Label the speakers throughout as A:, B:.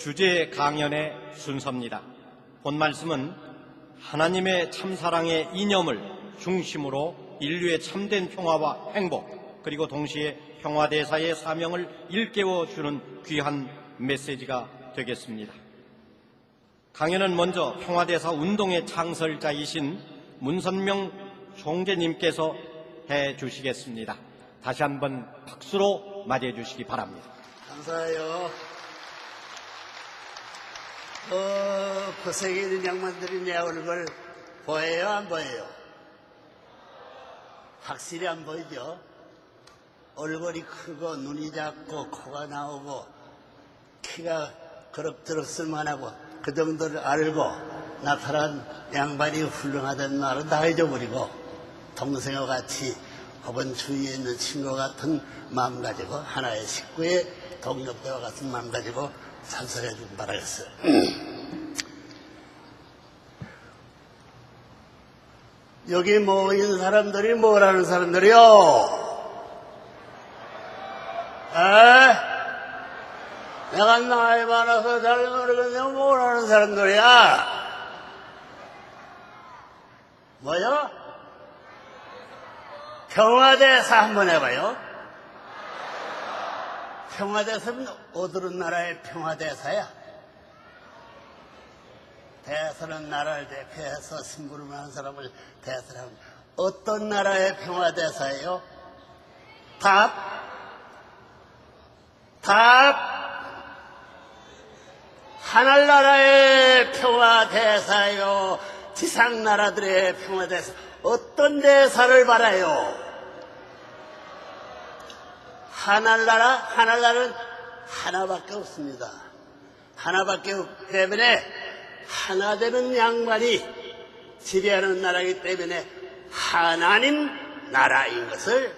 A: 주제 강연의 순서입니다. 본 말씀은 하나님의 참사랑의 이념을 중심으로 인류의 참된 평화와 행복, 그리고 동시에 평화대사의 사명을 일깨워주는 귀한 메시지가 되겠습니다. 강연은 먼저 평화대사 운동의 창설자이신 문선명 총재님께서 해주시겠습니다. 다시 한번 박수로 맞이해 주시기 바랍니다.
B: 감사해요. 고생이 있는 양반들이 내 얼굴 보여요, 안 보여요? 확실히 안 보이죠? 얼굴이 크고 눈이 작고 코가 나오고 키가 그럭저럭 쓸만하고 그 정도를 알고 나타난 양반이 훌륭하다는 말은 다 잊어버리고 동생과 같이 혹은 주위에 있는 친구 같은 마음 가지고 하나의 식구의 동료대와 같은 마음 가지고 찬성해 주기 바라겠어요. 여기 모인 사람들이 뭐라는 사람들이요? 내가 나이 많아서 잘 모르겠는데 뭐라는 사람들이야? 뭐요? 평화대사 한번 해봐요. 평화대사는 어두른 나라의 평화대사야. 대사는 나라를 대표해서 심부름하는 사람을 대사라고. 어떤 나라의 평화대사예요? 답. 하늘나라의 평화대사요. 지상나라들의 평화대사. 어떤 대사를 바라요? 하늘나라는 하나밖에 없습니다. 하나밖에 없기 때문에 하나 되는 양반이 지배하는 나라이기 때문에 하나님 나라인 것을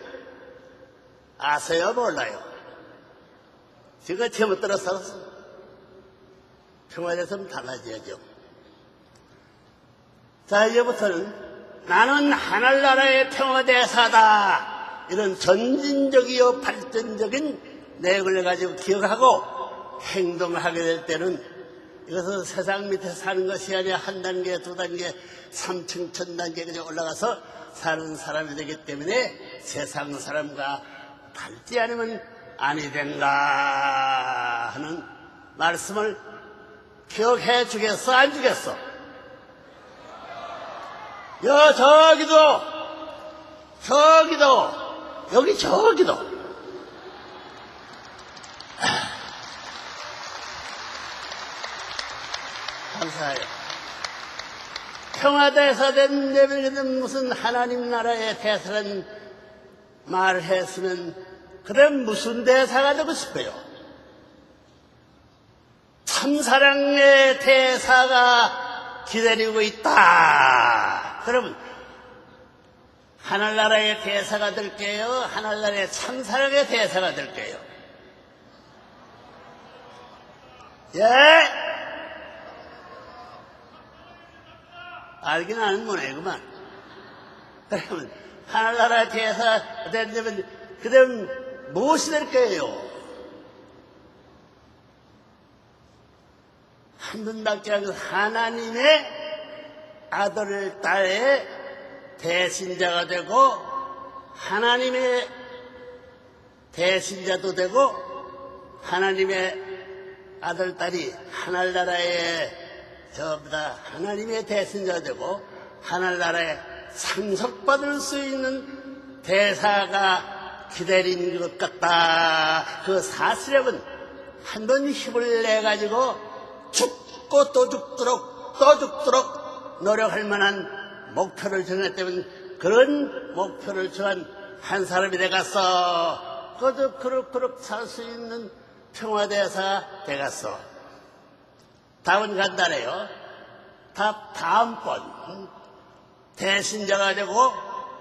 B: 아세요, 몰라요? 제가 잘못 들어서 평화대사는 달라져야죠. 자, 이제부터는 나는 하늘나라의 평화대사다. 이런 전진적이요 발전적인 내용을 가지고 기억하고 행동을 하게 될 때는 이것은 세상 밑에 사는 것이 아니라 한 단계, 두 단계, 3층, 1000단계까지 올라가서 사는 사람이 되기 때문에 세상 사람과 닮지 않으면 아니 된다 하는 말씀을 기억해 주겠어, 안 주겠어? 저기도 여기 저기도 감사해요. 평화대사 된 내면에는 무슨 하나님 나라의 대사라는 말을 했으면 그럼 무슨 대사가 되고 싶어요? 참사랑의 대사가 기다리고 있다. 그러면 하늘나라의 대사가 될게요? 하늘나라의 참사랑의 대사가 될게요? 예? 알긴 아는 거네, 그만. 그러면 하늘나라의 대사가 되려면 그다음 무엇이 될게요? 한 분밖에 아니고 하나님의 아들, 딸의 대신자가 되고 하나님의 대신자도 되고 하나님의 아들, 딸이 하늘나라의 저보다 하나님의 대신자가 되고 하늘나라에 상속받을 수 있는 대사가 기다리는 것 같다. 그 사실은 한 번 힘을 내가지고 죽고 또 죽도록 노력할 만한 목표를 정했다면 그런 목표를 정한 한 사람이 돼갔어. 그저 그럭 살 수 있는 평화대사가 돼갔어. 답은 간단해요. 다음번 대신자가 되고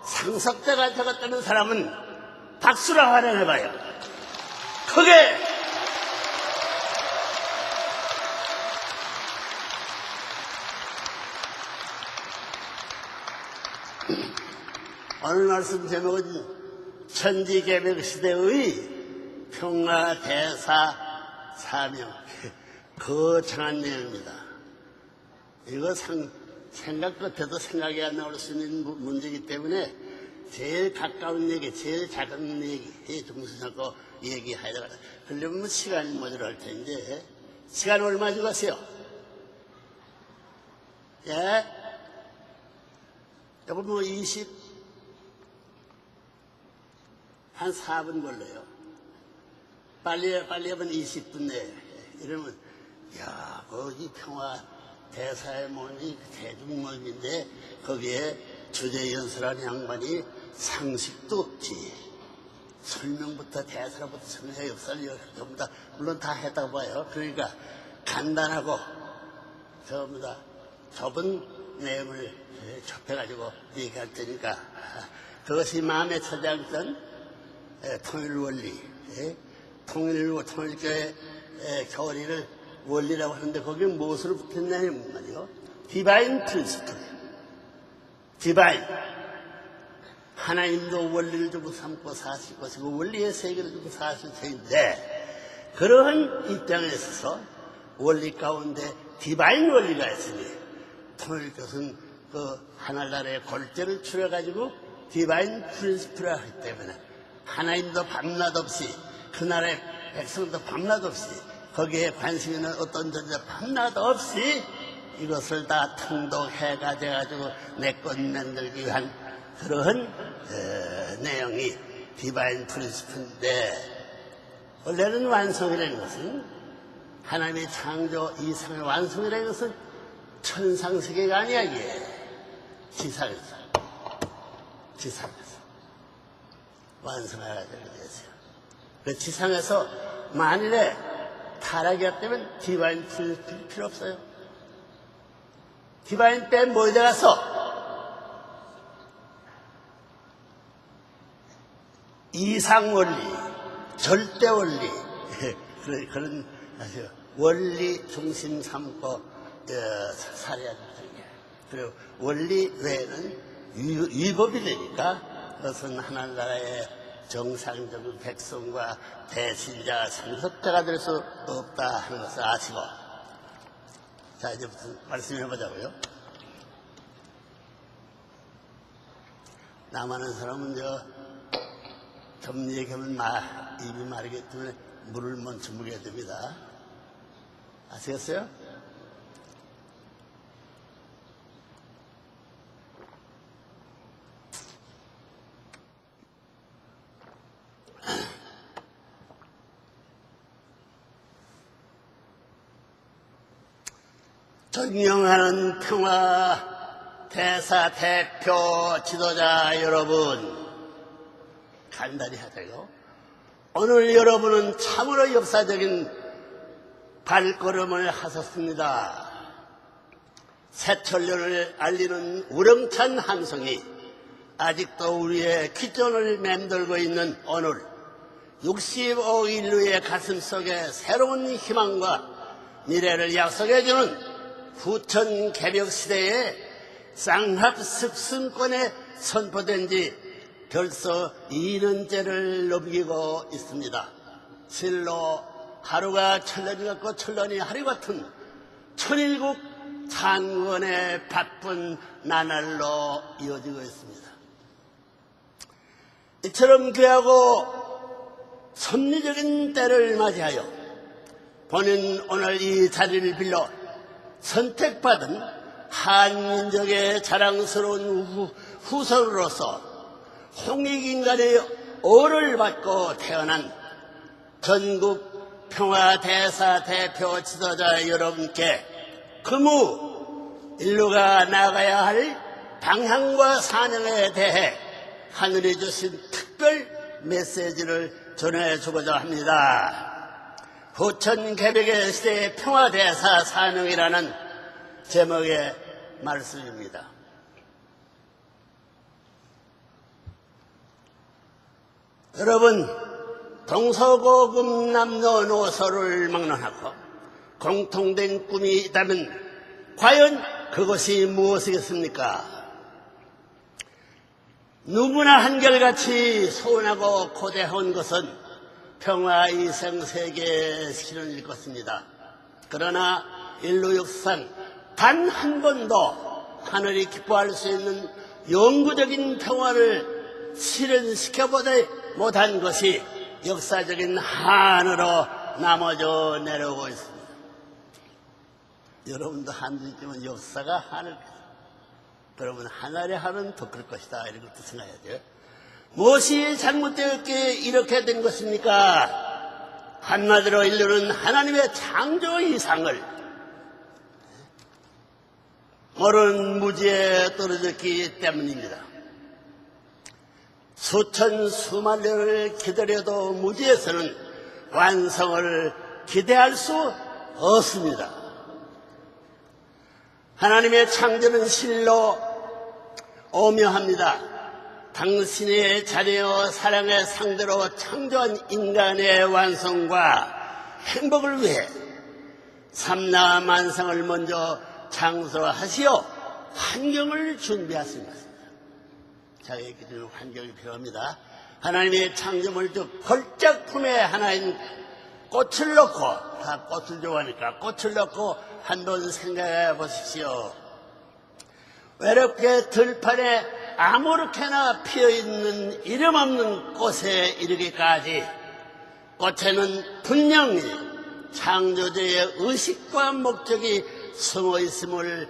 B: 상속자가 되었다는 사람은 박수로 환영해봐요. 크게. 오늘 말씀 제목은 천지개벽 시대의 평화대사 사명. 거창한 내용입니다. 이거 생각 끝에도 생각이 안 나올 수 있는 문제이기 때문에 제일 가까운 얘기, 제일 작은 얘기에 중심 잡고 얘기해야 되거든. 그러려면 시간이 모자랄 텐데, 시간 얼마 주겠어요? 예? 여보, 뭐, 한 4분 걸려요. 빨리 하면 20분 내에. 이러면, 야, 거기 평화 대사의 모임이 대중모임인데, 거기에 주제 연설하는 양반이 상식도 없지. 설명부터 대사로부터 설명의 역사를 전부 다, 물론 다 했다고 봐요. 그러니까, 간단하고, 전부 다 좁은 내용을 좁혀가지고 얘기할 테니까, 그것이 마음에 찾아왔던 통일원리, 통일교회 교리를 원리라고 하는데 거기에 무엇으로 붙었냐면 말이요. 디바인 프린시플. 디바인. 하나님도 원리를 두고 삼고 사실 것이고 원리의 세계를 두고 사실 세계인데 그러한 입장에 있어서 원리 가운데 디바인 원리가 있으니 통일교는 그 하늘나라의 골재를 추려가지고 디바인 프린시플을 하기 때문에 하나님도 밤낮 없이 그 나라의 백성도 밤낮 없이 거기에 관심 있는 어떤 존재 밤낮 없이 이것을 다 통독해 가져가지고 내 것 만들기 위한 그러한 내용이 디바인 프린시플인데 원래는 완성이라는 것은 하나님의 창조 이상의 완성이라는 것은 천상세계가 아니야 이게 지상에서 완성해야 되는 거였어요. 그 지상에서 만일에 타락이 없다면 디바인 프린시플 필요 없어요. 디바인 때 뭐에 가서 이상 원리, 절대 원리 그런 원리 중심 삼고 살아야 된다. 그리고 원리 외에는 위법이 되니까 그것은 하나나라의 정상적인 백성과 대신자, 상속자가 될 수 없다 하는 것을 아시고 자 이제 무슨 말씀해보자고요. 남아는 사람은 좀 얘기하면 입이 마르기 때문에 물을 먼저 먹여야 됩니다. 아시겠어요? 존경하는 평화 대사 대표 지도자 여러분, 간단히 하자요. 오늘 여러분은 참으로 역사적인 발걸음을 하셨습니다. 새천년을 알리는 우렁찬 함성이 아직도 우리의 귓전을 맴돌고 있는 오늘 65억 인류의 가슴 속에 새로운 희망과 미래를 약속해주는 후천 개벽 시대에 쌍합 습승권에 선포된 지 벌써 2년째를 넘기고 있습니다. 실로 하루가 천년이 같고 천년이 하루 같은 천일국 창건의 바쁜 나날로 이어지고 있습니다. 이처럼 귀하고 섭리적인 때를 맞이하여 본인 오늘 이 자리를 빌려 선택받은 한민족의 자랑스러운 후손으로서 홍익인간의 어를 받고 태어난 전국 평화대사 대표 지도자 여러분께 인류가 나가야 할 방향과 사명에 대해 하늘이 주신 특별 메시지를 전해주고자 합니다. 후천 개벽의 시대의 평화대사 사명이라는 제목의 말씀입니다. 여러분, 동서고금 남녀노소를 막론하고 공통된 꿈이 있다면 과연 그것이 무엇이겠습니까? 누구나 한결같이 소원하고 고대해온 것은 평화 이생 세계의 실현일 것입니다. 그러나 인류 역사상 단 한 번도 하늘이 기뻐할 수 있는 영구적인 평화를 실현시켜보지 못한 것이 역사적인 한으로 나머져 내려오고 있습니다. 여러분도 한도 있지만 역사가 한을, 그러면 하늘의 한은 더 클 것이다, 이런 것도 생각해야죠. 무엇이 잘못되었기에 이렇게 된 것입니까? 한마디로 인류는 하나님의 창조 이상을 모르는 무지에 떨어졌기 때문입니다. 수천 수만 년을 기다려도 무지에서는 완성을 기대할 수 없습니다. 하나님의 창조는 실로 오묘합니다. 당신의 자녀 사랑의 상대로 창조한 인간의 완성과 행복을 위해 삼라만상을 먼저 창조하시어 환경을 준비하신 것입니다. 자기에게 주는 환경이 필요합니다. 하나님의 창조물적 걸작품의 하나인 꽃을 넣고, 다 꽃을 좋아하니까 꽃을 넣고 한번 생각해 보십시오. 외롭게 들판에 아무렇게나 피어있는 이름 없는 꽃에 이르기까지 꽃에는 분명히 창조주의 의식과 목적이 숨어 있음을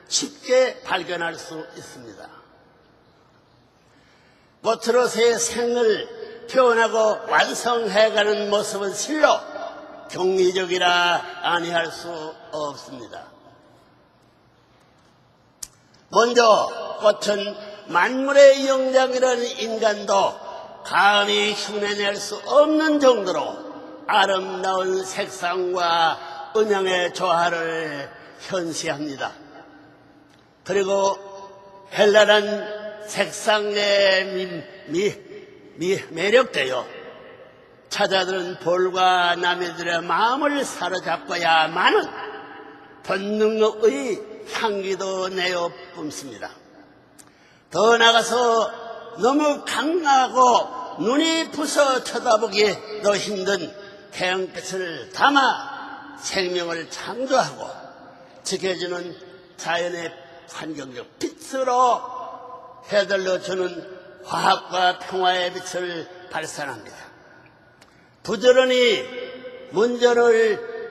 B: 쉽게 발견할 수 있습니다. 꽃으로서의 생을 표현하고 완성해가는 모습은 실로 경이적이라 아니할 수 없습니다. 먼저 꽃은 만물의 영장이라는 인간도 감히 흉내낼 수 없는 정도로 아름다운 색상과 음영의 조화를 현시합니다. 그리고 헬라란 색상의 매력되어 찾아드는 볼과 남이들의 마음을 사로잡고야만은 본능의 향기도 내어 뿜습니다. 더 나아가서 너무 강하고 눈이 부서 쳐다보기도 힘든 태양빛을 담아 생명을 창조하고 지켜주는 자연의 환경적 빛으로 해달려주는 화합과 평화의 빛을 발산합니다. 부지런히 문전을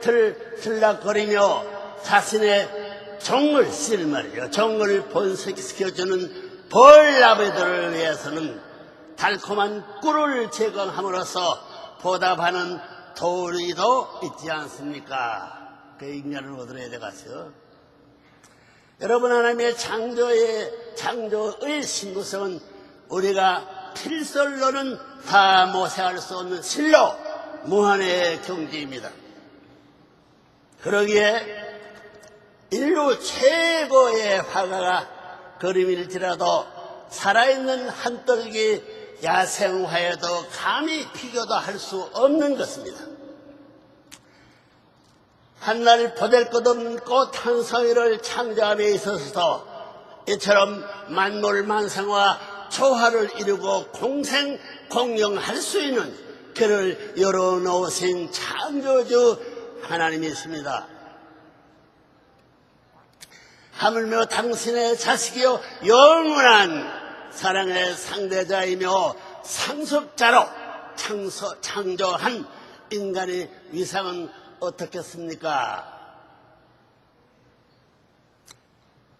B: 들락거리며 자신의 정을 쓸 말이죠. 정을 번식시켜주는 벌나무들을 위해서는 달콤한 꿀을 제공함으로써 보답하는 도리도 있지 않습니까? 그 인간을 얻어야 되겠어요. 여러분, 하나님의 창조의 신구성은 우리가 필설로는 다 모세할 수 없는 실로 무한의 경지입니다. 그러기에 인류 최고의 화가가 그림일지라도 살아있는 한떨기 야생화에도 감히 비교도 할 수 없는 것입니다. 한날 보잘것없는 꽃 한 송이를 창조함에 있어서도 이처럼 만물만상과 조화를 이루고 공생공영할 수 있는 길을 열어놓으신 창조주 하나님이십니다. 하물며 당신의 자식이요 영원한 사랑의 상대자이며 상속자로 창조한 인간의 위상은 어떻겠습니까?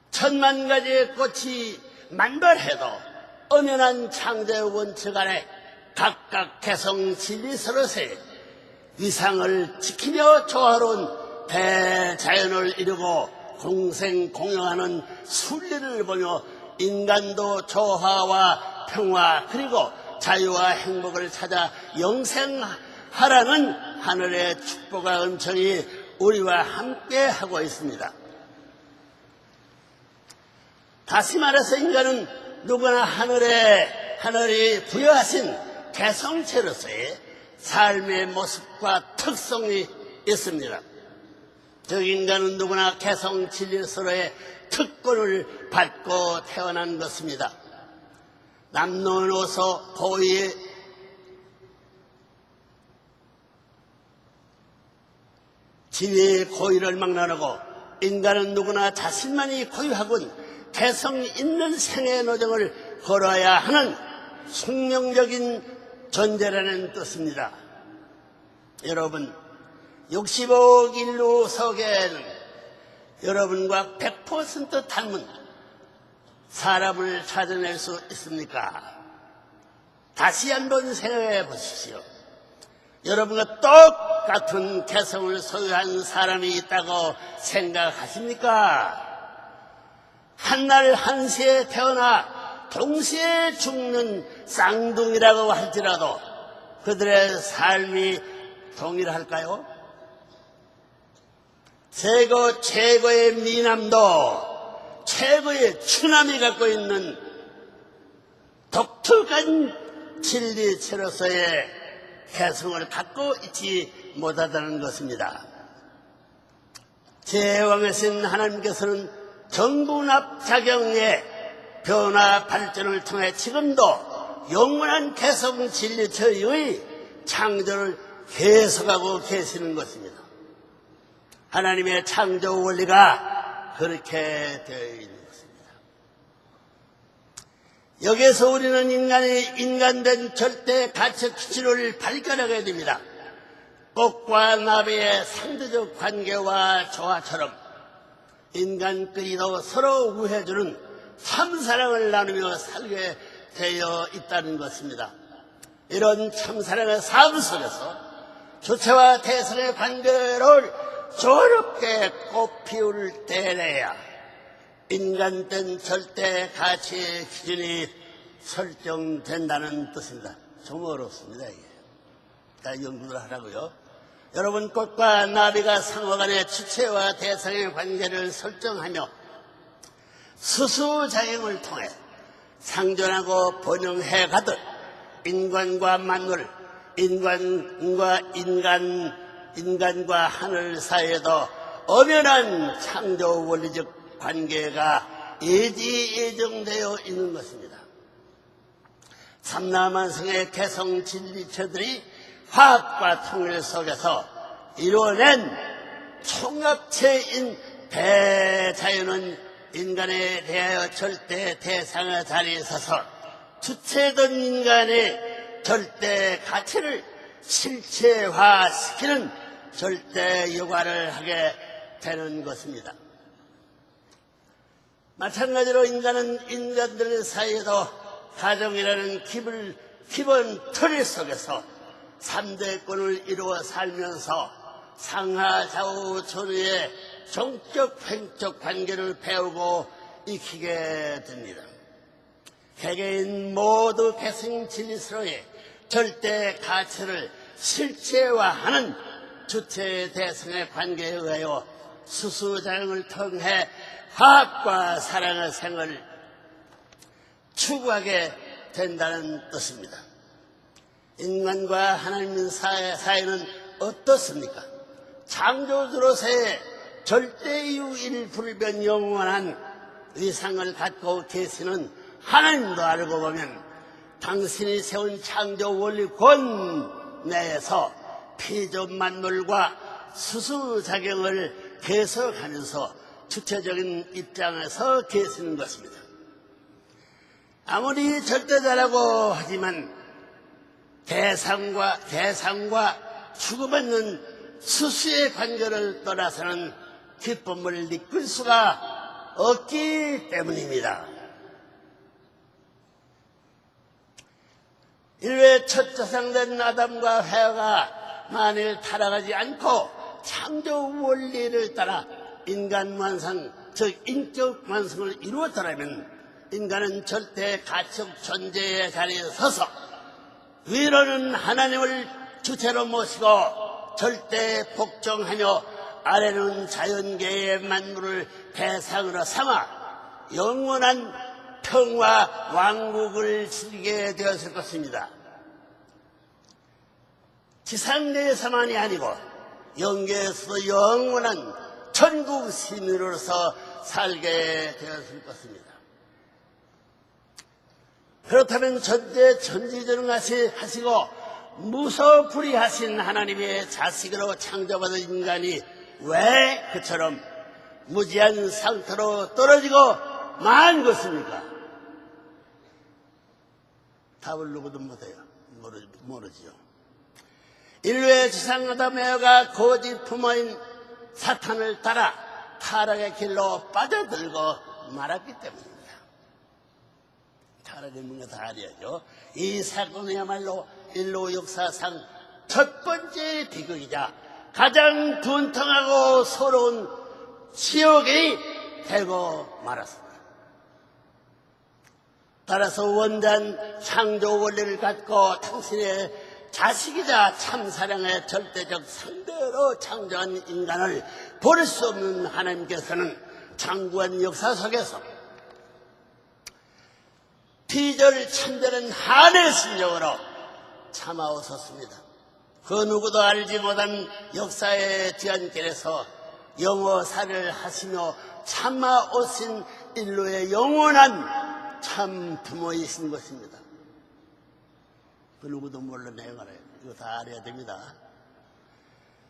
B: 천만 가지의 꽃이 만발해도 엄연한 창조의 원칙 안에 각각 개성 진리스러서의 위상을 지키며 조화로운 대자연을 이루고 공생공영하는 순리를 보며 인간도 조화와 평화 그리고 자유와 행복을 찾아 영생하라는 하늘의 축복과 은총이 우리와 함께 하고 있습니다. 다시 말해서 인간은 누구나 하늘이 부여하신 개성체로서의 삶의 모습과 특성이 있습니다. 즉 인간은 누구나 개성 진리서로의 특권을 받고 태어난 것입니다. 남녀노소 고위 지위의 고의를 막론하고 인간은 누구나 자신만이 고유하군 개성 있는 생애 노정을 걸어야 하는 숙명적인 존재라는 뜻입니다. 여러분, 65억 인류 속에는 여러분과 100% 닮은 사람을 찾아낼 수 있습니까? 다시 한번 생각해 보십시오. 여러분과 똑같은 개성을 소유한 사람이 있다고 생각하십니까? 한날 한시에 태어나 동시에 죽는 쌍둥이라고 할지라도 그들의 삶이 동일할까요? 최고의 미남도 최고의 추남이 갖고 있는 독특한 진리체로서의 개성을 갖고 있지 못하다는 것입니다. 제왕이신 하나님께서는 정분합작용의 변화 발전을 통해 지금도 영원한 개성 진리체의 창조를 계속하고 계시는 것입니다. 하나님의 창조 원리가 그렇게 되어 있는 것입니다. 여기에서 우리는 인간된 절대 가치 기준을 발견하게 됩니다. 꽃과 나비의 상대적 관계와 조화처럼 인간끼리도 서로 우애해주는 참사랑을 나누며 살게 되어 있다는 것입니다. 이런 참사랑의 삶 속에서 주체와 대상의 관계를 조롭게 꽃피울 때에야 인간된 절대 가치의 기준이 설정된다는 뜻입니다. 좀 어렵습니다. 이게. 다 연구를 하라고요. 여러분, 꽃과 나비가 상호 간의 주체와 대상의 관계를 설정하며 수수작용을 통해 상존하고 번영해 가듯 인간과 만물, 인간과 하늘 사이에도 엄연한 창조 원리적 관계가 예지예정되어 있는 것입니다. 삼라만성의 개성 진리체들이 화학과 통일 속에서 이루어낸 총합체인 대자연은 인간에 대하여 절대 대상의 자리에 서서 주체된 인간의 절대 가치를 실체화시키는 절대 요구를 하게 되는 것입니다. 마찬가지로 인간은 인간들 사이에도 가정이라는 기본 틀 속에서 3대권을 이루어 살면서 상하좌우 존의 정적 횡적 관계를 배우고 익히게 됩니다. 개개인 모두 개성 진리스러의 절대 가치를 실체화하는 주체 대상의 관계에 의하여 수수작용을 통해 화합과 사랑의 생을 추구하게 된다는 뜻입니다. 인간과 하나님 사이는 어떻습니까? 창조주로서의 절대유일불변 영원한 위상을 갖고 계시는 하나님도 알고 보면 당신이 세운 창조 원리권 내에서 피조 만물과 수수작용을 계속하면서 주체적인 입장에서 계시는 것입니다. 아무리 절대자라고 하지만 대상과 주고받는 수수의 관계를 떠나서는 기쁨을 느낄 수가 없기 때문입니다. 일회 첫 조상된 아담과 해와가 만일 타락하지 않고 창조 원리를 따라 인간 완성, 즉 인격 완성을 이루었더라면 인간은 절대 가치적 존재의 자리에 서서 위로는 하나님을 주체로 모시고 절대 복종하며 아래는 자연계의 만물을 대상으로 삼아 영원한 평화 왕국을 지니게 되었을 것입니다. 지상 내에서만이 아니고 영계에서도 영원한 천국 시민으로서 살게 되었을 것입니다. 그렇다면 전지전능하시고 무소불위하신 하나님의 자식으로 창조받은 인간이 왜 그처럼 무지한 상태로 떨어지고 만 것입니까? 답을 누구도 못해요. 모르지요. 인류의 지상아담에어가 거짓 부모인 사탄을 따라 타락의 길로 빠져들고 말았기 때문입니다. 타락의 문제 다 알아야죠. 이 사건이야말로 인류 역사상 첫 번째 비극이자 가장 분통하고 서러운 치욕이 되고 말았습니다. 따라서 원단 창조 원리를 갖고 당신의 자식이자 참사랑의 절대적 상대로 창조한 인간을 버릴 수 없는 하나님께서는 장구한 역사 속에서 피절찬절한 한의 심정으로 참아오셨습니다. 그 누구도 알지 못한 역사의 뒤안길에서 영어사를 하시며 참아오신 인류의 영원한 참 부모이신 것입니다. 그 누구도 몰라내요. 이거 다 알아야 됩니다.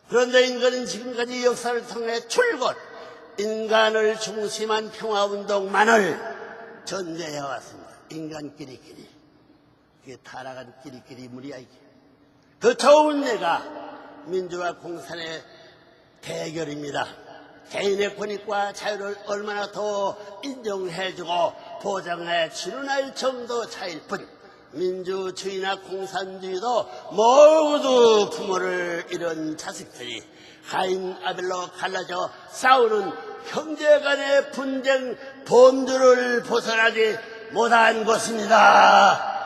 B: 그런데 인간은 지금까지 역사를 통해 줄곧 인간을 중심한 평화운동만을 전제해왔습니다. 인간끼리끼리. 그게 타락한 끼리끼리 무리야 이게. 그 좋은 예가 민주화 공산의 대결입니다. 개인의 권익과 자유를 얼마나 더 인정해주고 보장해 주는 할 정도 차이일 뿐 민주주의나 공산주의도 모두 부모를 잃은 자식들이 가인 아벨로 갈라져 싸우는 형제 간의 분쟁 본들을 벗어나지 못한 것입니다.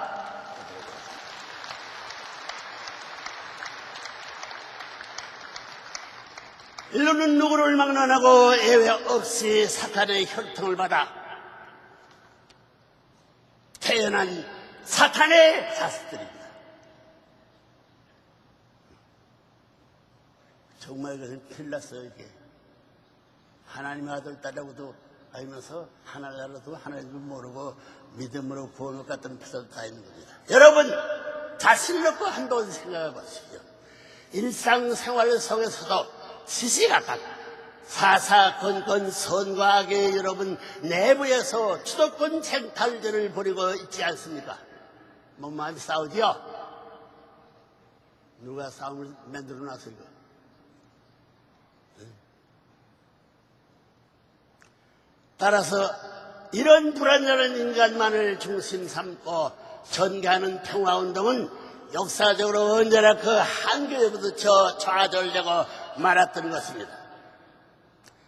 B: 인류는 누구를 막론하고 예외 없이 사탄의 혈통을 받아 태어난 사탄의 자식들입니다. 정말 그것은 큰일 났어요. 이게 하나님의 아들 딸이라고도 알면서 하나님도 하나님도 모르고 믿음으로 구원을 갖던 피도 다 있는 겁니다. 여러분 자신 놓고 한번 생각해 보십시오. 일상생활 속에서도 시시각각 사사건건 선과 악의 여러분 내부에서 주도권 쟁탈전을 벌이고 있지 않습니까? 몸마음이 싸우지요? 누가 싸움을 만들어놨어 이거? 따라서 이런 불안전한 인간만을 중심 삼고 전개하는 평화운동은 역사적으로 언제나 그 한계에 부딪혀 좌절되고 말았던 것입니다.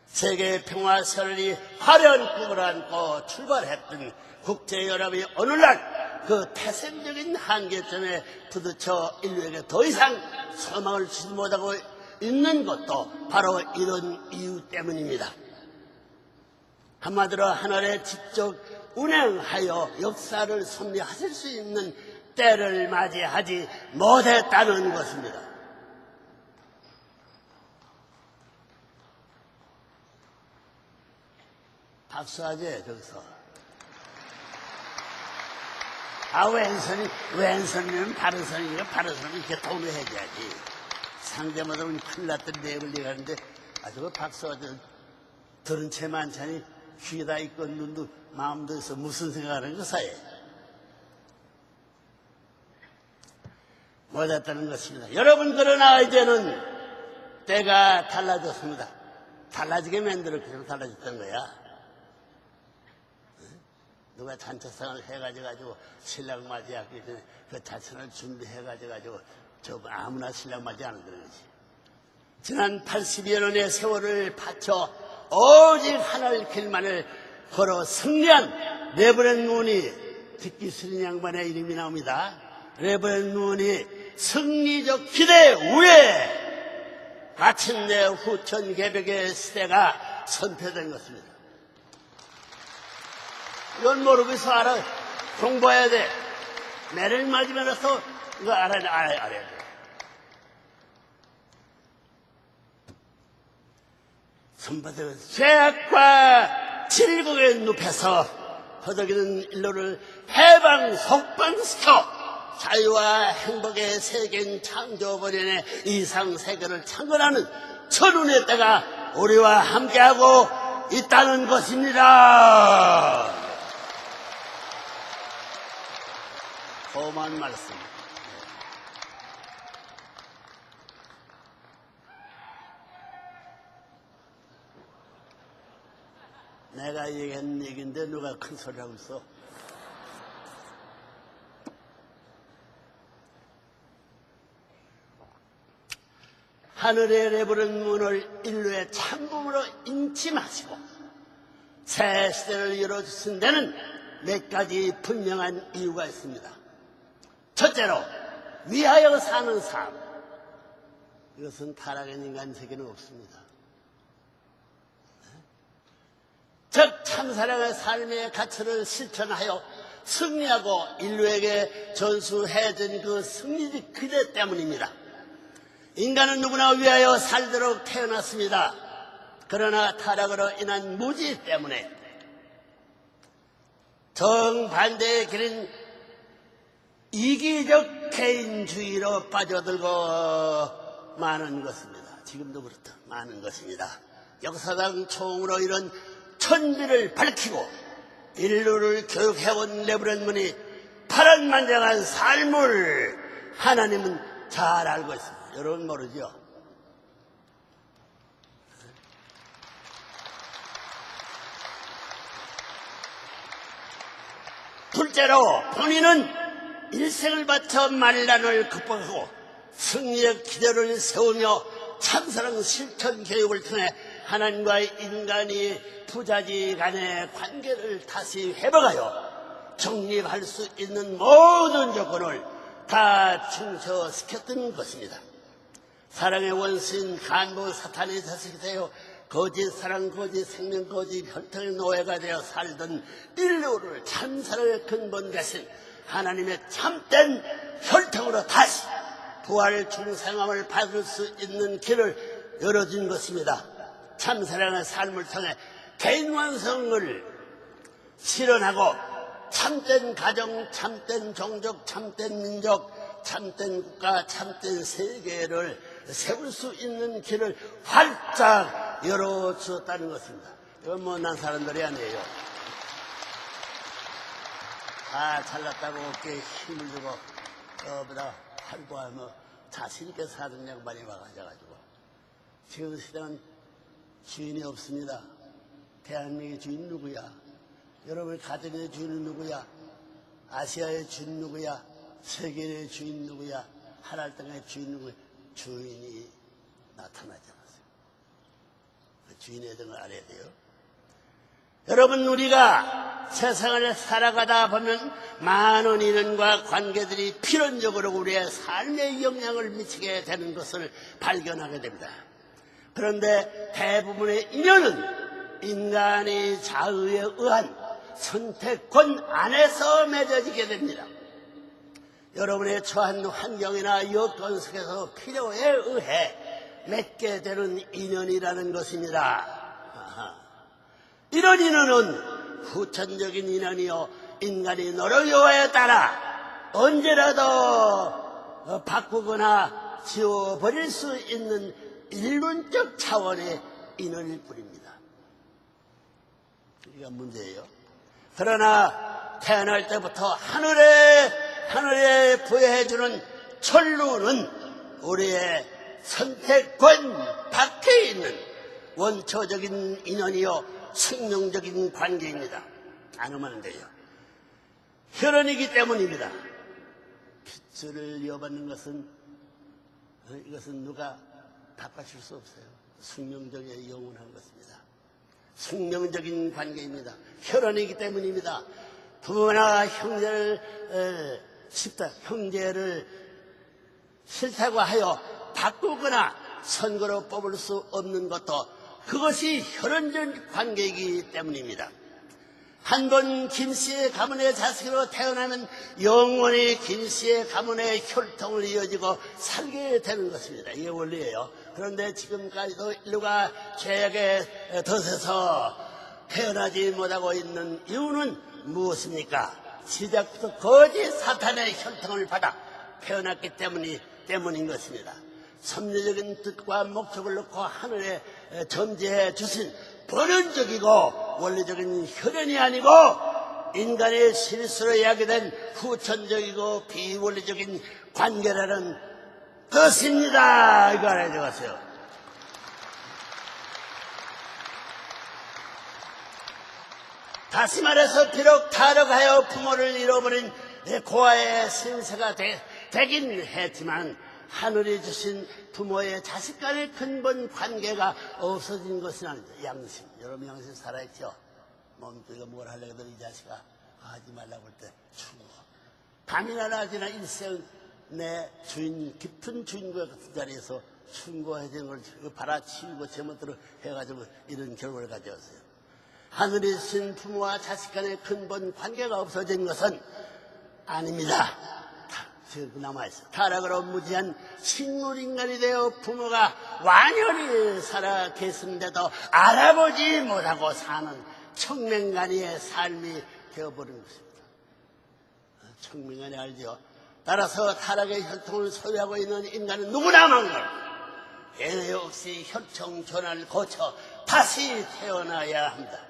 B: 세계 평화 세력이 화려한 꿈을 안고 출발했던 국제연합이 어느날 그 태생적인 한계점에 부딪혀 인류에게 더 이상 소망을 주지 못하고 있는 것도 바로 이런 이유 때문입니다. 한마디로 하늘에 직접 운행하여 역사를 섭리하실 수 있는 때를 맞이하지 못했다는 것입니다. 박수하지 저기서. 왼손이면 바른 손이니까 바른 손을 이렇게 돈을 해줘야지. 상대마다 큰일 났던 내용을 얘기하는데 아주 박수하지. 들은 채 많자니 귀에다 있고 눈도 마음도 있어 무슨 생각하는 그 사이에 못했다는 것입니다. 여러분 그러나 이제는 때가 달라졌습니다. 달라지게 만들어 그냥 달라졌던 거야. 누가 잔치상을 해가지고 신랑 맞이하기 전에 그 잔치를 준비해가지고 저 아무나 신랑 맞이 안 하는 거지. 지난 80여 년의 세월을 바쳐 오직 하나의 길만을 걸어 승리한 레버넌드 문이 듣기 싫은 양반의 이름이 나옵니다. 레버넌드 문이 승리적 기대 후에 마침내 후천 개벽의 시대가 선포된 것입니다. 이건 모르고 있어 알아. 공부해야 돼. 매를 맞으면서 이거 알아야 돼. 선바들 죄악과 질곡의 늪에서 허덕이는 인류를 해방 속방시켜 자유와 행복의 세계인 창조버련의 이상 세계를 창건하는 천운의 때가 우리와 함께하고 있다는 것입니다. 험한 말씀. 내가 얘기한 얘기인데 누가 큰 소리 하고 있어? 하늘의 내부른 문을 인류의 참음으로 인치 마시고 새 시대를 열어주신 데는 몇 가지 분명한 이유가 있습니다. 첫째로 위하여 사는 삶. 이것은 타락한 인간 세계는 없습니다. 즉 참사랑의 삶의 가치를 실천하여 승리하고 인류에게 전수해준 그 승리적 기대 때문입니다. 인간은 누구나 위하여 살도록 태어났습니다. 그러나 타락으로 인한 무지 때문에 정반대의 길인 이기적 개인주의로 빠져들고 많은 것입니다. 지금도 그렇다. 많은 것입니다. 역사상 처음으로 이런 천비를 밝히고 인류를 교육해온 레브런문이 파란만장한 삶을 하나님은 잘 알고 있습니다. 여러분 모르죠? 둘째로 본인은 일생을 바쳐 만난을 극복하고 승리의 기대를 세우며 참사랑 실천 교육을 통해 하나님과의 인간이 부자지 간의 관계를 다시 회복하여 정립할 수 있는 모든 조건을 다 충족시켰던 것입니다. 사랑의 원수인 간부 사탄의 자식이 되어 거짓 사랑, 거짓 생명, 거짓 혈통의 노예가 되어 살던 인류를 참사랑의 근본 대신 하나님의 참된 혈통으로 다시 부활 중생함을 받을 수 있는 길을 열어준 것입니다. 참사랑의 삶을 통해 개인 완성을 실현하고 참된 가정, 참된 종족, 참된 민족, 참된 국가, 참된 세계를 세울 수 있는 길을 활짝 열어주었다는 것입니다. 이건 못난 사람들이 아니에요. 잘났다고 어깨에 힘을 주고 저보다 활보하며 자신있게 사는 양반이 와가지고 지금 시대는 주인이 없습니다. 대한민국의 주인 누구야? 여러분의 가정의 주인은 누구야? 아시아의 주인 누구야? 세계의 주인 누구야? 하늘 땅의 주인 누구야? 주인이 나타나지 않았어요. 그 주인의 등을 알아야 돼요. 여러분, 우리가 세상을 살아가다 보면 많은 인연과 관계들이 필연적으로 우리의 삶에 영향을 미치게 되는 것을 발견하게 됩니다. 그런데 대부분의 인연은 인간의 자의에 의한 선택권 안에서 맺어지게 됩니다. 여러분의 처한 환경이나 여건 속에서 필요에 의해 맺게 되는 인연이라는 것입니다. 이런 인연은 후천적인 인연이요, 인간이 노력 여하에 따라 언제라도 바꾸거나 지워버릴 수 있는 일론적 차원의 인연일 뿐입니다. 이게 문제예요. 그러나 태어날 때부터 하늘에 부여해주는 천루는 우리의 선택권 밖에 있는 원초적인 인연이요, 생명적인 관계입니다. 안 하면 안 돼요. 혈연이기 때문입니다. 빚을 이어받는 것은 이것은 누가 바꿔줄 수 없어요. 숙명적인 영원한 것입니다. 숙명적인 관계입니다. 혈연이기 때문입니다. 부모나 형제를 싫다고 하여 바꾸거나 선거로 뽑을 수 없는 것도 그것이 혈연적 관계이기 때문입니다. 한 번 김씨의 가문의 자식으로 태어나면 영원히 김씨의 가문의 혈통을 이어지고 살게 되는 것입니다. 이게 원리예요. 그런데 지금까지도 인류가 죄악에 덫에서 태어나지 못하고 있는 이유는 무엇입니까? 시작부터 거짓 사탄의 혈통을 받아 태어났기 때문인 것입니다. 섭리적인 뜻과 목적을 놓고 하늘에 점지해 주신 본원적이고 원리적인 혈연이 아니고 인간의 실수로 야기된 후천적이고 비원리적인 관계라는 것입니다. 이거 알아야 되겠어요. 다시 말해서 비록 타락하여 부모를 잃어버린 고아의 신세가 되긴 했지만 하늘이 주신 부모의 자식 간의 근본 관계가 없어진 것은 아니죠. 양심, 여러분 양심 살아있죠? 몸뚱이가 뭘 하려고 해도 이 자식아 하지 말라고 할 때 충고. 밤이나 낮이나 일생 내 주인, 깊은 주인과 같은 자리에서 충고해야 되는 걸 받아치우고 제멋대로 해가지고 이런 결과를 가져왔어요. 하늘이 주신 부모와 자식 간의 근본 관계가 없어진 것은 아닙니다. 지금 남아있어요. 타락으로 무지한 식물인간이 되어 부모가 완연히 살아 계신데도 알아보지 못하고 사는 청맹간이의 삶이 되어버린 것입니다. 청맹간이 알죠? 따라서 타락의 혈통을 소유하고 있는 인간은 누구나 망설 예외 없이 혈통 전환을 거쳐 다시 태어나야 합니다.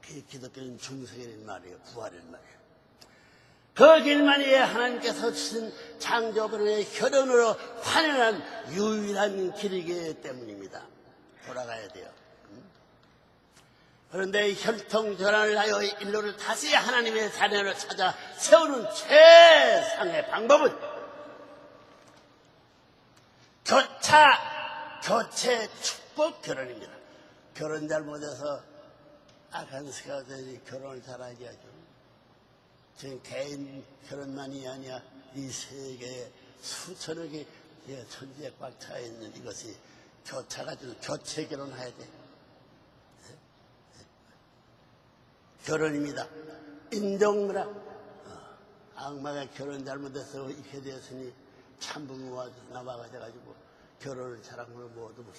B: 그게 기독교는 중생이란 말이에요. 부활이란 말이에요. 그 길만이 하나님께서 주신 창조물의 혈연으로 환연한 유일한 길이기 때문입니다. 돌아가야 돼요. 그런데 혈통 전환을 하여 인류를 다시 하나님의 자녀로 찾아 세우는 최상의 방법은 교체 축복 결혼입니다. 결혼 잘못해서 악한 새가 되니 결혼을 잘하게 하죠. 지금 개인 결혼만이 아니라 이 세계에 수천억의 천지에 꽉 차 있는 이것이 교차가지고 교체 결혼해야 돼. 결혼입니다. 인정무라. 악마가 결혼 잘못해서 이렇게 되었으니 참부모가 남아가지고 결혼을 잘하면 모두 못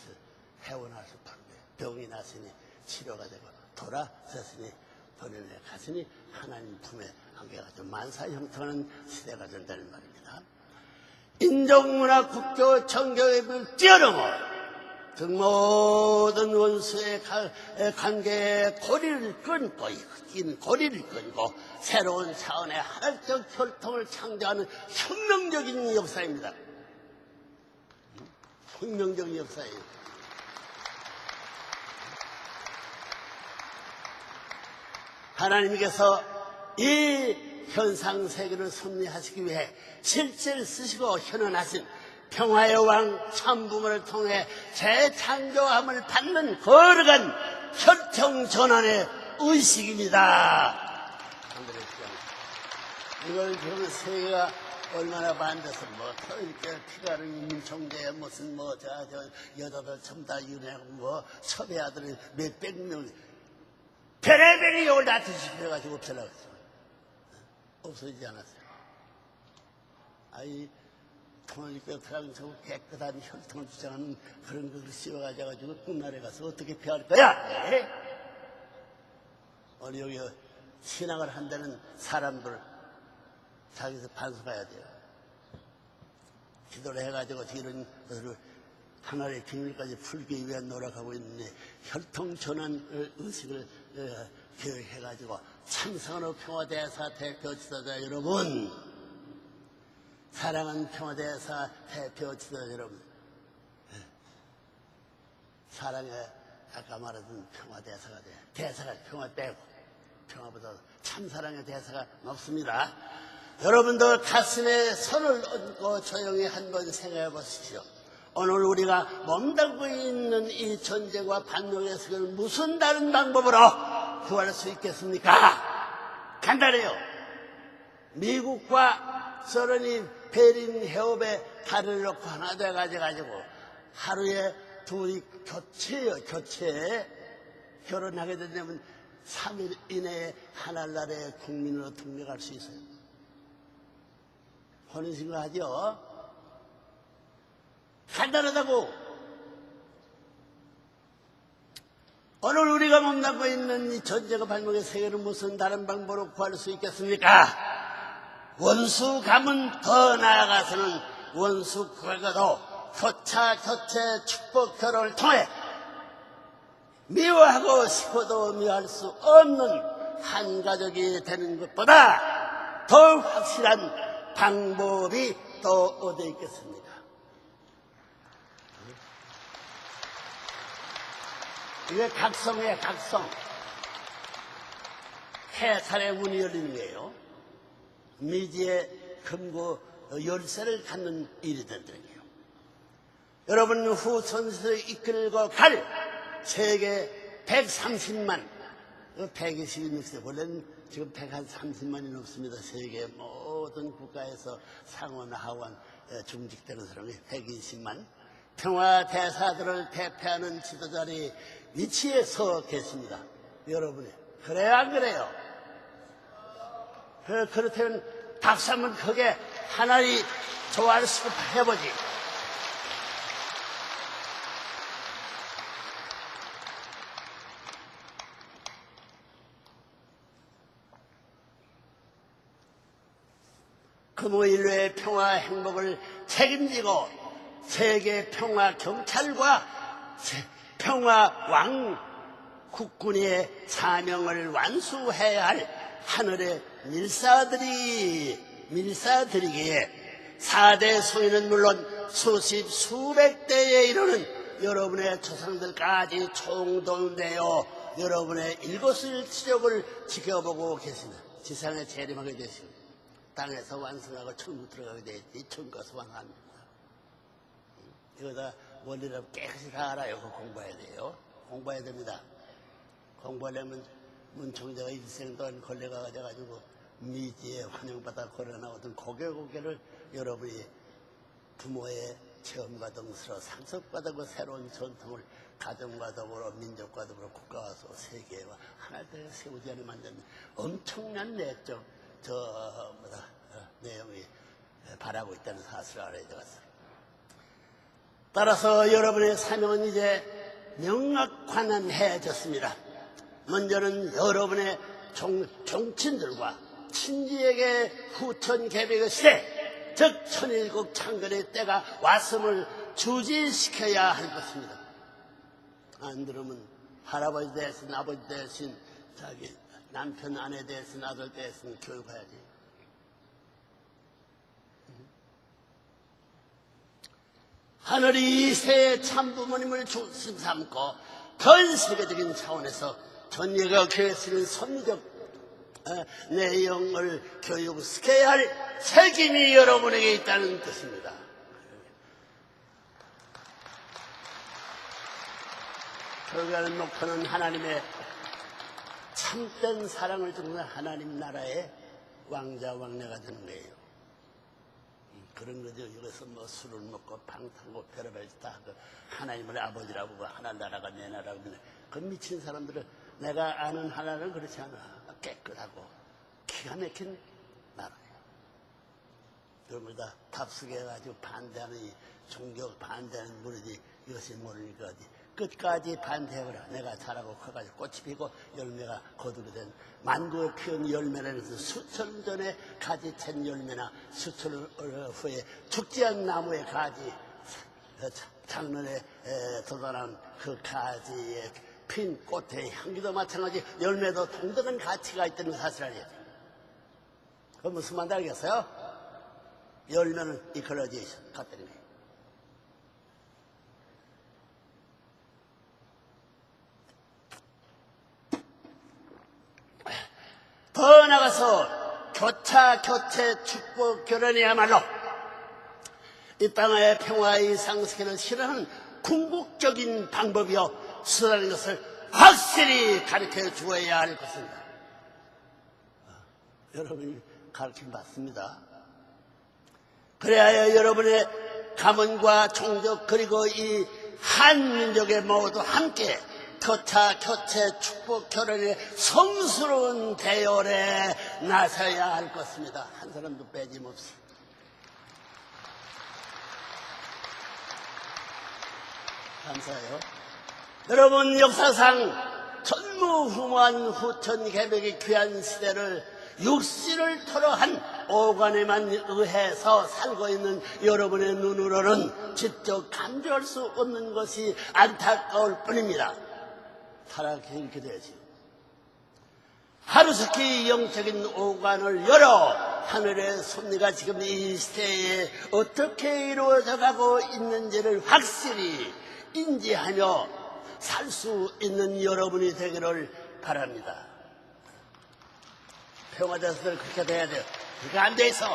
B: 해원할 수 없는데 병이 났으니 치료가 되고 돌아섰으니 번연에 갔으니 하나님 품에 안겨가지고 만사 형통하는 시대가 된다는 말입니다. 인종문화, 국교, 정교의 뛰어넘어 그 모든 원수의 관계에 고리를 끊고 긴 고리를 끊고 새로운 차원의 하나적 혈통을 창조하는 혁명적인 역사입니다. 혁명적인 역사예요. 하나님께서 이 현상 세계를 섭리하시기 위해 실제를 쓰시고 현현하신 평화의 왕 참부모를 통해 재창조함을 받는 거룩한 혈통 전환의 의식입니다. 이걸 보면 세계가 얼마나 반대서 피가 흐르는 총재 무슨 여자들 전부 다 윤회하고 첩의 아들을 몇백 명 별의별 욕을 다 뒤집혀가지고 없애려고 없어지지 않았어요. 통일교 프랑스하고 깨끗한 혈통을 주장하는 그런 것을 씌워가지고 꿈나라에 가서 어떻게 피할 거야? 에? 오늘 여기 신앙을 한다는 사람들 자기서 반성해야 돼요. 기도를 해가지고 이런 것을 하나의 비밀까지 풀기 위해 노력하고 있는데 혈통 전환 의식을 교육해가지고 참성으로 평화대사 대표 지도자 여러분, 사랑하는 평화대사 대표 지도자 여러분, 사랑에 아까 말했던 평화대사가 돼. 대사가 평화 빼고 평화보다 참사랑의 대사가 높습니다. 여러분도 가슴에 손을 얹고 조용히 한번 생각해 보십시오. 오늘 우리가 몸담고 있는 이 전쟁과 반역의 세계를 무슨 다른 방법으로 구할 수 있겠습니까? 간단해요. 미국과 소련이 베린 해협에 다리를 놓고 하나 돼가지고 하루에 둘이 교체 결혼하게 되면 3일 이내에 하늘나라의 국민으로 등록할 수 있어요. 혼인신고하죠? 간단하다고. 오늘 우리가 몸담고 있는 이 전쟁과 발목의 세계를 무슨 다른 방법으로 구할 수 있겠습니까? 원수 가문 더 나아가서는 원수 국가도 교차 교체 축복 결혼을 통해 미워하고 싶어도 미워할 수 없는 한 가족이 되는 것보다 더 확실한 방법이 또 어디 있겠습니까? 이게 각성이에요, 각성. 해살의 문이 열리는 거예요. 미지의 금고 열쇠를 갖는 일이 된다는 거예요. 여러분 후손을 이끌고 갈 세계 130만, 126세, 원래는 지금 130만이 넘습니다. 세계 모든 국가에서 상원, 하원 중직되는 사람이 120만. 평화대사들을 대표하는 지도자리 위치에 서 계십니다. 여러분이. 그래야 안 그래요? 그렇다면 박수 한번 크게 하나님 좋아할 수 해보지. 금호인류의 평화 행복을 책임지고 세계 평화 경찰과 평화 왕 국군의 사명을 완수해야 할 하늘의 밀사들이기에 4대 소인은 물론 수십 수백 대에 이르는 여러분의 조상들까지 총동되어 여러분의 일거수일투족을 지켜보고 계시는 지상에 재림하게 되시고 땅에서 완성하고 천국 들어가게 되었지. 천국에서 완성합니다. 이거 다 원리를 깨끗이 다 알아요. 그거 공부해야 돼요. 공부해야 됩니다. 공부하려면 문총재가 일생 동안 걸레가 가져가지고 미지에 환영받아 걸어나오던 고개를 여러분이 부모의 체험과 동서로 상속받고 새로운 전통을 가정과 더불어 민족과 더불어 국가와 세계와 하나를 세우지 않으면 만든 엄청난 내적 내용이 바라고 있다는 사실을 알아야 되겠어요. 따라서 여러분의 사명은 이제 명확관한해졌습니다. 먼저는 여러분의 종친들과 친지에게 후천 개백의 시대, 즉 천일국 창건의 때가 왔음을 주지시켜야 할 것입니다. 안 들으면 할아버지 대신 아버지 대신 자기 남편 아내 대신 아들 대신 교육해야지. 하늘이 이 세의 참부모님을 중심 삼고 전 세계적인 차원에서 전예가 계시는 선미적 내용을 교육시켜야 할 책임이 여러분에게 있다는 뜻입니다. 결국에는 목표는 하나님의 참된 사랑을 주는 하나님 나라의 왕자 왕래가 되는 거예요. 그런 거죠. 여기서 뭐 술을 먹고 방 타고 별의별 다 하나님을 아버지라고 하나 나라가 내 나라고 그 미친 사람들은 내가 아는 하나는 그렇지 않아. 깨끗하고 기가 막힌 나라예요. 그런 걸 다 답습해 해가지고 반대하는 이 종교 반대하는 무리지 이것이 모르니까 끝까지 반대해버려. 내가 자라고 커가지고 꽃이 피고 열매가 거두게 된 만국에 피운 열매라는 것은 수천 전에 가지 챈 열매나 수천 후에 죽지 않은 나무의 가지 장년에 도달한 그 가지에 핀 꽃의 향기도 마찬가지 열매도 동등한 가치가 있다는 사실을 알아야 돼요. 그 무슨 말인지 알겠어요? 열매는 이퀄러지에이션 같다는 거예요. 더 나가서 교체 축복 결혼이야말로 이 땅의 평화의 상승을 실현하는 궁극적인 방법이요 수단인 것을 확실히 가르쳐 주어야 할 것입니다. 여러분이 가르침 받습니다. 그래야 여러분의 가문과 종족 그리고 이 한민족의 모두 함께 교체 축복 결혼의 성스러운 대열에 나서야 할 것입니다. 한 사람도 빼짐없이. 감사해요. 여러분 역사상 전무후무한 후천 개벽의 귀한 시대를 육신을 토로한 오간에만 의해서 살고 있는 여러분의 눈으로는 직접 감지할 수 없는 것이 안타까울 뿐입니다. 살아있게 이렇게 되지. 하루속히 영적인 오간을 열어 하늘의 섭리가 지금 이 시대에 어떻게 이루어져 가고 있는지를 확실히 인지하며 살 수 있는 여러분이 되기를 바랍니다. 평화자들 그렇게 돼야 돼요. 그게 안 돼 있어.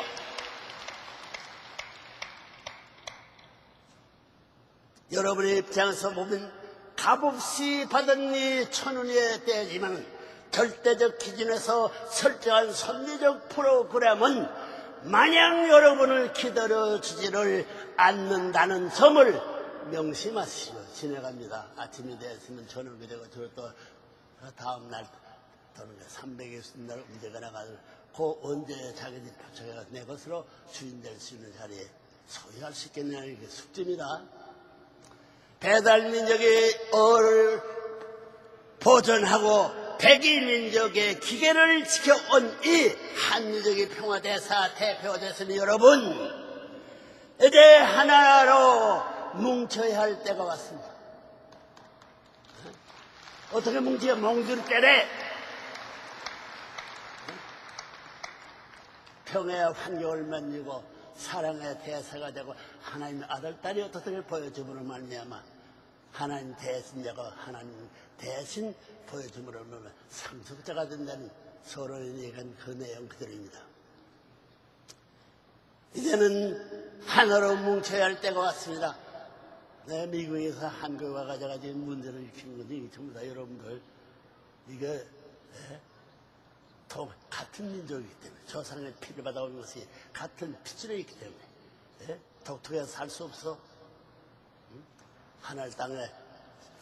B: 여러분의 입장에서 보면 값없이 받은 이 천운의 때지만 절대적 기준에서 설정한 선리적 프로그램은 마냥 여러분을 기다려주지를 않는다는 점을 명심하시고 지내갑니다. 아침이 되었으면 저녁이 되고 또 다음날 또는 360날 문제가 나가서 그 언제 자기 집 표창해가 내 것으로 주인 될 수 있는 자리에 소유할 수 있겠냐는 게 숙제입니다. 배달민족의 어를 보존하고 백일민족의 기계를 지켜온 이 한민족의 평화대사 대표가 되시는 여러분, 이제 하나로 뭉쳐야 할 때가 왔습니다. 어떻게 뭉치야? 몽줄 때래. 평화의 환경을 만들고 사랑의 대사가 되고 하나님의 아들, 딸이 어떻게 보여줌으로 말미암아 하나님 대신자가 하나님 대신 보여줌으로 상속자가 된다는 서론에 얘기한 그 내용 그대로입니다. 이제는 하나로 뭉쳐야 할 때가 왔습니다. 미국에서 한국에 와가지고 문제를 일으킨 건데 전부 다 여러분들 이게 같은 민족이기 때문에 조상의 피를 받아온 것이 같은 피줄에 있기 때문에 독특해서 살 수 없어. 하늘 땅에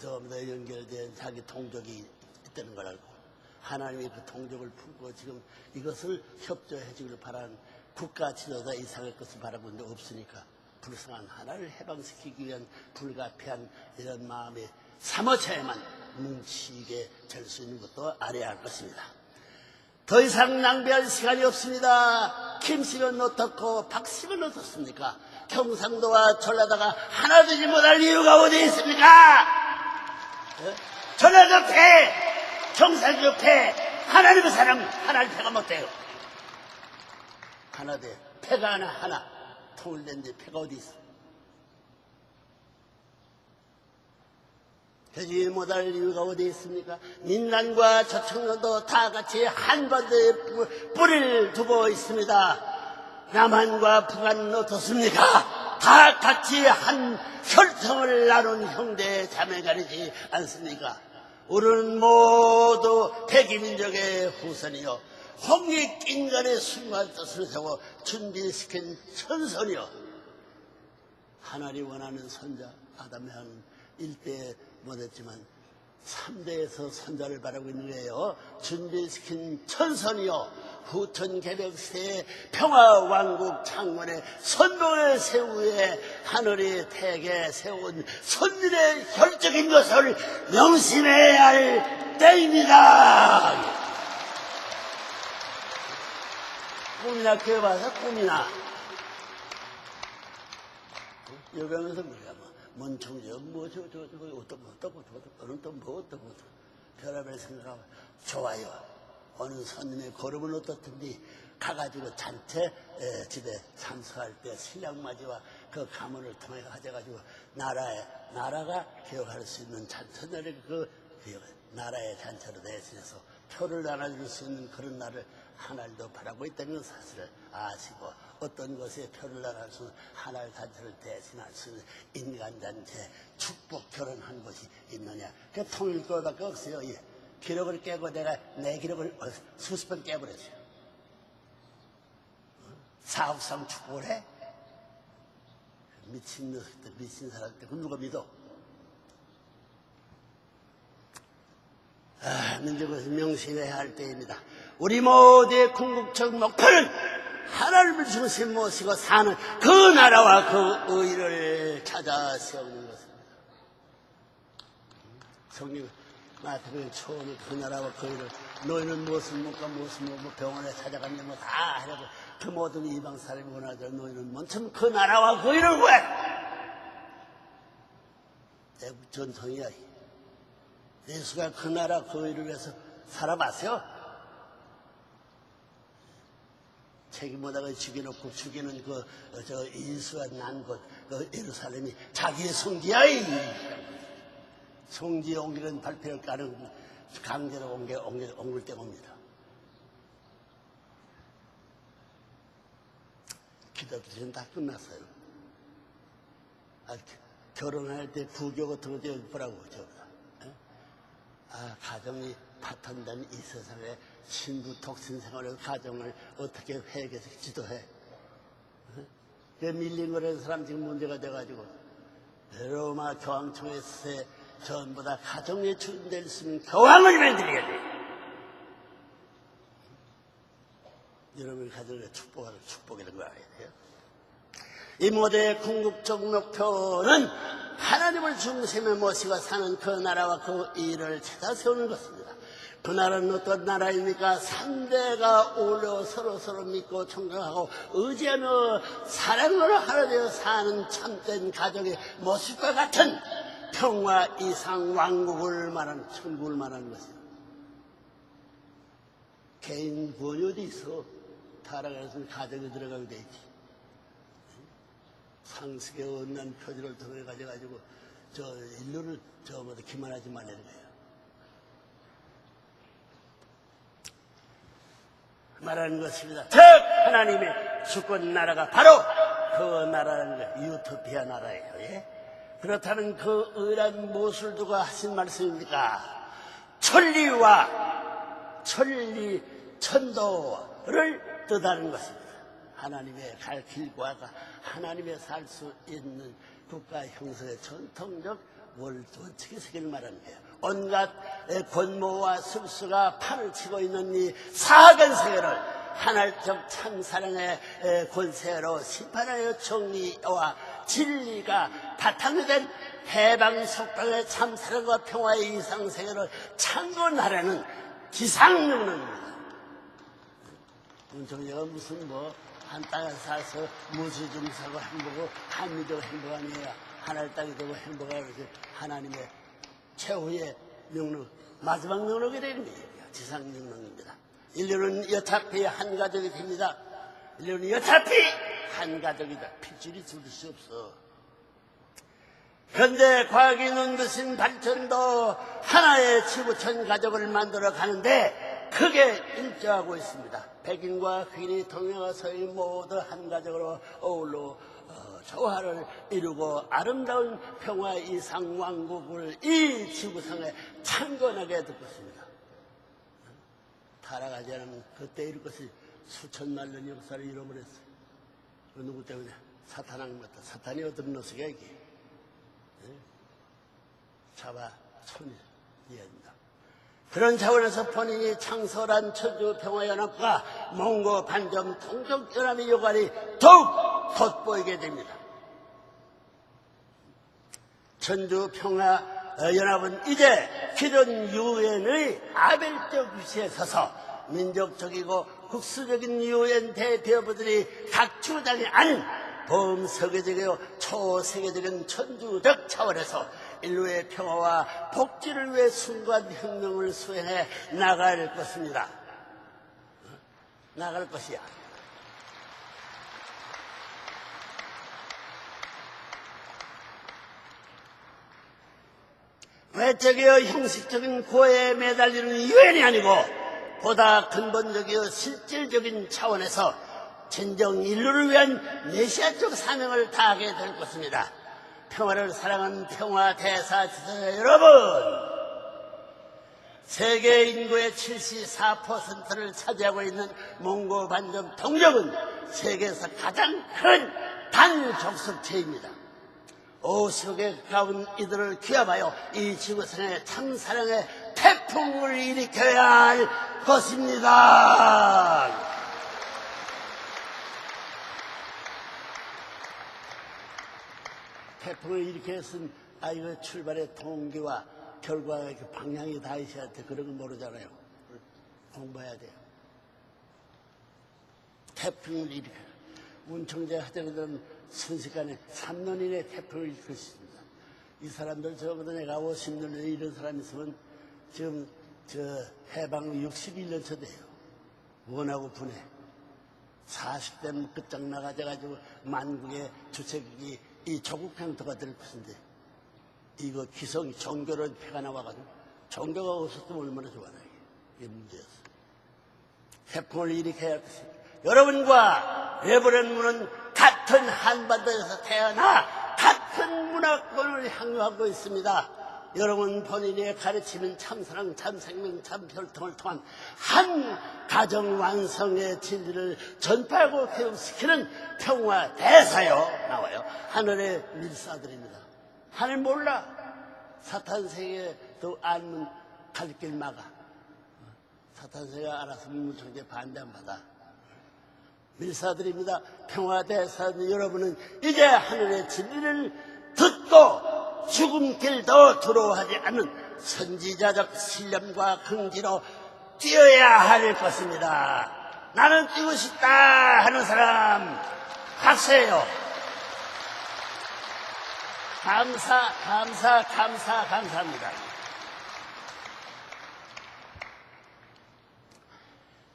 B: 전부 다 연결된 자기 동족이 있다는 걸 알고 하나님이 그 동족을 품고 지금 이것을 협조해 주기를 바라는 국가 지도자 이상의 것을 바라고 있는데 없으니까 불쌍한 하나를 해방시키기 위한 불가피한 이런 마음이 사무쳐야만 뭉치게 될 수 있는 것도 알아야 할 것입니다. 더 이상 낭비할 시간이 없습니다. 김씨는 어떻고 박씨는 어떻습니까? 경상도와 전라도가 하나 되지 못할 이유가 어디 있습니까? 전라도 패, 경상도 패, 하나님의 사람 하나를 패가 못돼요. 하나 돼. 패가 하나 통일된데 패가 어디 있어? 되지 못할 이유가 어디 있습니까? 민난과 저청도도 다 같이 한반도에 뿌리를 두고 있습니다. 남한과 북한은 어떻습니까? 다 같이 한 혈통을 나눈 형제 자매가리지 않습니까? 우리는 모두 백이민족의 후손이요 홍익인간의 순간 뜻을 세워 준비시킨 천선이요 하나님 원하는 선자 아담의 한 1대에 못했지만 3대에서 선자를 바라고 있는 거예요. 준비시킨 천선이요 후천 개벽세의 평화왕국 창문에 선봉을 세우에 하늘이 태게 세운 선민의 혈적인 것을 명심해야 할 때입니다. 꿈이나 껴봐서 꿈이나 여기 하면서 뭐야 문총적 어떻고 어느 또 뭐 어떻고 별의별 생각하고 좋아요. 어느 선님의 걸음은 어떻든지 가가지고 잔체 집에 참석할 때 신랑맞이와 그 가문을 통해 가져가지고 나라가 기억할 수 있는 잔처들의 그 나라의 잔처로 대신해서 표를 나눠줄 수 있는 그런 날을 하나님도 바라고 있다는 사실을 아시고 어떤 것에 표를 나눠줄 수 있는 하나의 잔처를 대신할 수 있는 인간잔체 축복 결혼한 것이 있느냐. 그 통일교밖에 없어요. 예. 기록을 깨고 내가 내 기록을 수십 번 깨버렸어요. 사업상 축복을 해? 미친 사람들 그 누가 믿어? 민족을 명심해야 할 때입니다. 우리 모두의 궁극적 목표는 하나님을 중심 모시고 사는 그 나라와 그 의를 찾아 세우는 것입니다. 성령 마태복음 처음에 그 나라와 그 의를 너희는 무엇을 먹고 무엇을 먹고 병원에 찾아가면 뭐 다 하려고 그 모든 이방 사람이 원하자 너희는 먼저 그 나라와 그 일을 구해라. 애국 전통이야. 예수가 그 나라 그 일을 위해서 살아봤어요. 책임보다가 죽여놓고 죽이는 저 인수가 난 곳, 그 예루살렘이 자기의 성지야. 성지에 옮기는 발표를 까는 강제로 옮길 때입니다. 기독교는 다 끝났어요. 결혼할 때 부교 같은 거 보라고 저보다. 가정이 파탄된 이 세상에 신부 독신 생활을 가정을 어떻게 회개해서 지도해? 그 밀린 거라는 사람 지금 문제가 돼가지고 로마 교황청에서 전부 다 가정의 주인될 수 있는 교황을 만들어야 돼. 여러분의 가정의 축복이라는 걸 알아야 돼요. 이 모두의 궁극적 목표는 하나님을 중심에 모시고 사는 그 나라와 그 일을 찾아 세우는 것입니다. 그 나라는 어떤 나라입니까? 3대가 어울려 서로 믿고 존경하고 의지하며 사랑으로 하나 되어 사는 참된 가족의 모습과 같은 평화 이상 왕국을 말하는 천국을 말하는 것입니다. 개인 구원이 어디 있어? 타락해서 가정에 들어가게 돼 있지. 상식의 언난 표지를 통해 가지고 저 인류를 저보다 기만하지 말라는 거예요. 말하는 것입니다. 즉 하나님의 주권 나라가 바로 그 나라라는 거예요. 유토피아 나라예요. 예? 그렇다면 그 의란 무엇을 두고 하신 말씀입니까? 천도를 뜻하는 것입니다. 하나님의 갈 길과 하나님의 살 수 있는 국가 형성의 전통적 원칙의 세계를 말하는 거예요. 온갖 권모와 술수가 판을 치고 있는 이 사악한 세계를 하나적 참사랑의 권세로 심판하여 정의와 진리가 바탕이 된 해방 속방의 참사랑과 평화의 이상세계를 창건하려는 지상능력입니다. 정의가 무슨 한 땅에 살아서 무수중 사고 행복하고 한미적 행복 아니에요. 하나의 땅이 되고 행복하고 하나님의 최후의 명령, 마지막 명령이 되는 거예요. 지상 명령입니다. 인류는 여차피 한 가족이 됩니다. 인류는 여차피 한 가족이다. 핏줄이 둘 수 없어. 현대 과학이 눈부신 발전도 하나의 지구촌 가족을 만들어 가는데 크게 일조하고 있습니다. 백인과 흑인이 동양과 서양이 모두 한 가족으로 어울러 조화를 이루고 아름다운 평화 이상 왕국을 이 지구상에 창건하게 될 것입니다. 타락하지 않으면 그때 이룰 것이 수천만 년 역사를 잃어버렸어요. 그 누구 때문에? 사탄한 것다. 사탄이 어떤 녀석이야 이게? 잡아 손이 이해합니다. 그런 차원에서 본인이 창설한 천주평화연합과 몽고 반점 통정연합의 요관이 더욱 돋보이게 됩니다. 천주평화연합은 이제 기존 유엔의 아벨적 위치에 서서 민족적이고 국수적인 유엔 대표부들이 각 주장이 아닌 범세계적이고 초세계적인 천주적 차원에서 인류의 평화와 복지를 위해 순간혁명을 수행해 나갈 것입니다. 나갈 것이야. 외적이여 형식적인 고해에 매달리는 유엔이 아니고 보다 근본적이여 실질적인 차원에서 진정 인류를 위한 메시아적 사명을 다하게 될 것입니다. 평화를 사랑하는 평화대사 지도자 여러분, 세계 인구의 74%를 차지하고 있는 몽고 반점 동족은 세계에서 가장 큰 단족속체입니다. 50억에 가까운 이들을 기합하여 이 지구상에 참사랑의 태풍을 일으켜야 할 것입니다. 태풍을 일으켜야 쓴 아이의 출발의 동기와 결과의 그 방향이 다 있어야 돼. 그런 건 모르잖아요. 공부해야 돼요. 태풍을 일으켜 문청재 하더라도 순식간에 3년 이내에 태풍을 일으킬 수 있습니다. 이 사람들 저보다 내가 50년 이런 사람 있으면 지금 저 해방 61년 차 돼요. 원하고 분해 40대는 끝장나가지고 만국의 주책이 이 조국 행터가 될 것인데 이거 기성이 종교로 패가 나와가지고 종교가 없었으면 얼마나 좋아요. 이게 문제였어. 태풍을 일으켜야 할 것입니다. 여러분과 레버런문은 같은 한반도에서 태어나 같은 문화권을 향유하고 있습니다. 여러분 본인의 가르치는 참사랑, 참생명, 참혈통을 통한 한 가정 완성의 진리를 전파하고 교육시키는 평화 대사요 나와요. 하늘의 밀사들입니다. 하늘 몰라. 사탄 세계도 알면 갈 길 막아. 사탄 세계가 알아서 문청재 반대 안 받아. 밀사들입니다. 평화 대사는 여러분은 이제 하늘의 진리를 듣고 죽음길도 두려워하지 않는 선지자적 신념과 긍지로 뛰어야 할 것입니다. 나는 뛰고 싶다 하는 사람 하세요. 감사합니다.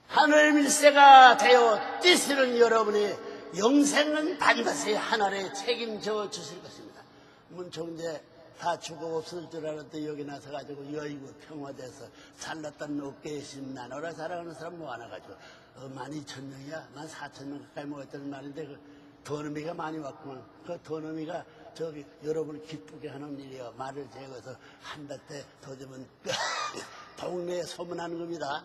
B: 하늘 밀새가 되어 뛰시는 여러분의 영생은 반드시 하늘에 책임져 주실 것입니다. 문청재 다 죽어 없을 줄 알았더니 여기 나서가지고 여의고 평화돼서 살랐다는 어깨에 심 나눠라 자랑하는 사람 모아놔가지고 12,000명이야 14,000명 가까이 모였다는 말인데 그 더놈이가 많이 왔구만. 그 더놈이가 저기 여러분을 기쁘게 하는 일이요. 말을 제거해서 한 달 때 더 주면 동네에 소문하는 겁니다.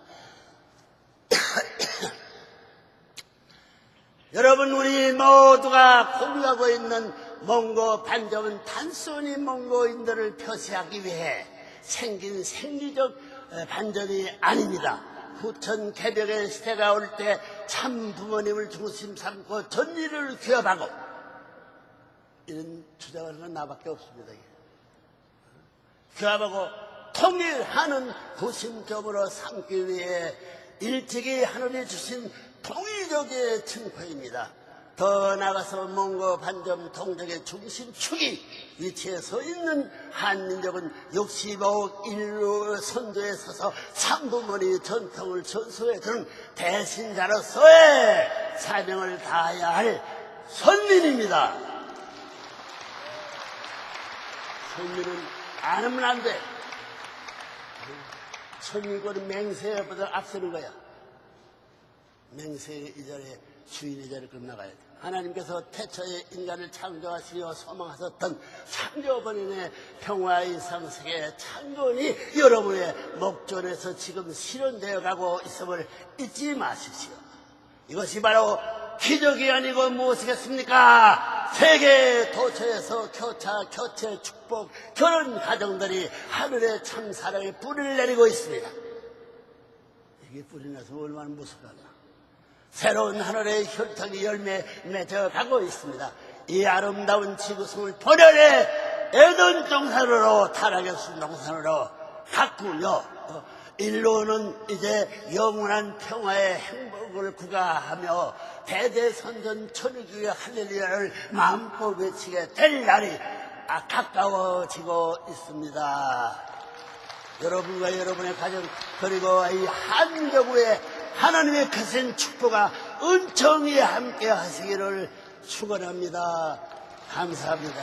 B: 여러분 우리 모두가 공유하고 있는 몽고 반점은 단순히 몽고인들을 표시하기 위해 생긴 생리적 반점이 아닙니다. 후천 개벽의 시대가 올 때 참 부모님을 중심 삼고 전리를 기업하고 이런 주장을 하는 나밖에 없습니다. 기업하고 통일하는 구심점으로 삼기 위해 일찍이 하늘이 주신 통일적의 증거입니다. 더 나아가서 몽고 반점 동족의 중심축이 위치에 서 있는 한민족은 65억 인류 선두에 서서 삼부모니 전통을 전수해 주는 대신자로서의 사명을 다해야 할 선민입니다. 선민은 안 하면 안 돼. 선민권은 맹세보다 앞서는 거야. 맹세의 이 자리에 주인의 자리를 끝나가야 돼. 하나님께서 태초에 인간을 창조하시려 소망하셨던 창조본인의 평화의 상세계 창조원이 여러분의 목전에서 지금 실현되어 가고 있음을 잊지 마십시오. 이것이 바로 기적이 아니고 무엇이겠습니까? 세계 도처에서 교체, 축복, 결혼 가정들이 하늘의 참사랑의 뿌리를 내리고 있습니다. 이게 뿌리 내서 얼마나 무섭나. 새로운 하늘의 혈통이 열매 맺어가고 있습니다. 이 아름다운 지구성을 번연의 에덴 동산으로 타락의 순동산으로 가꾸며 인류는 이제 영원한 평화의 행복을 구가하며 대대선전 천주교의 할렐루야를 마음껏 외치게 될 날이 가까워지고 있습니다. 여러분과 여러분의 가정 그리고 이 한민족의 하나님의 크신 축복과 은총이 함께 하시기를 축원합니다. 감사합니다.